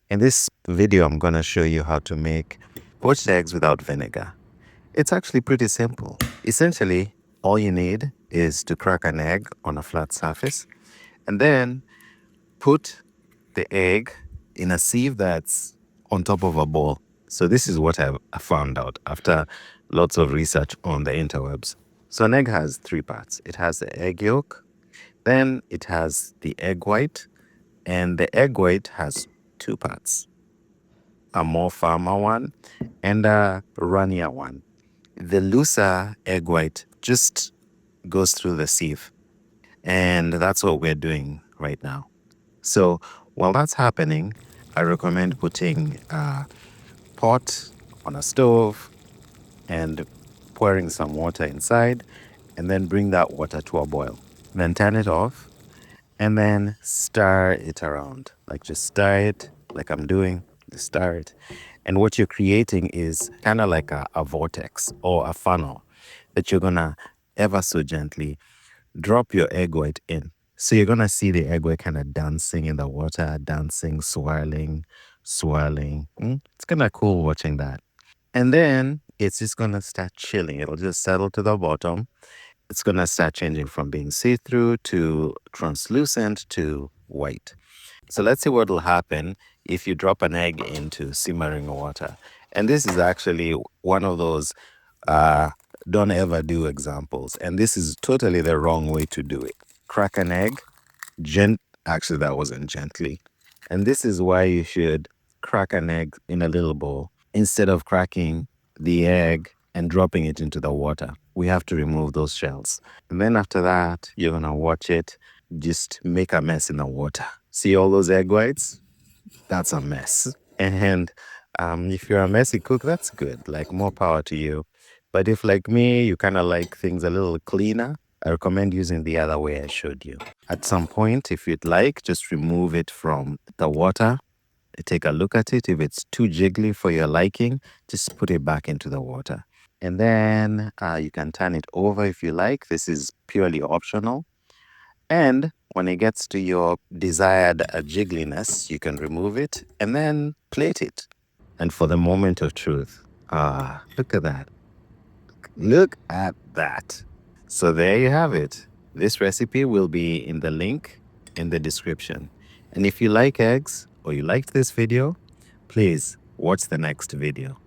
In this video, I'm going to show you how to make poached eggs without vinegar. It's actually pretty simple. Essentially, all you need is to crack an egg on a flat surface and then put the egg in a sieve that's on top of a bowl. So this is what I found out after lots of research on the interwebs. So an egg has three parts. It has the egg yolk, then it has the egg white, and the egg white has two parts, a more firmer one and a runnier one. The looser egg white just goes through the sieve. And that's what we're doing right now. So while that's happening, I recommend putting a pot on a stove and pouring some water inside, and then bring that water to a boil. Then turn it off and then stir it around. Like just stir it like I'm doing, just stir it. And what you're creating is kind of like a vortex or a funnel that you're gonna ever so gently drop your egg white in. So you're gonna see the egg white kind of dancing in the water, dancing, swirling, swirling. It's kind of cool watching that. And then it's just gonna start chilling. It'll just settle to the bottom. It's gonna start changing from being see-through to translucent to white. So let's see what will happen if you drop an egg into simmering water. And this is actually one of those uh, don't ever do examples. And this is totally the wrong way to do it. Crack an egg, actually that wasn't gently. And this is why you should crack an egg in a little bowl instead of cracking the egg and dropping it into the water. We have to remove those shells. And then after that, you're gonna watch it just make a mess in the water. See all those egg whites? That's a mess. And if you're a messy cook, that's good. Like, more power to you. But if, like me, you kind of like things a little cleaner, I recommend using the other way I showed you. At some point, if you'd like, just remove it from the water. Take a look at it. If it's too jiggly for your liking, just put it back into the water. And then you can turn it over if you like. This is purely optional. And when it gets to your desired jiggliness, you can remove it and then plate it. And for the moment of truth, look at that. Look at that. So there you have it. This recipe will be in the link in the description. And if you like eggs or you liked this video, please watch the next video.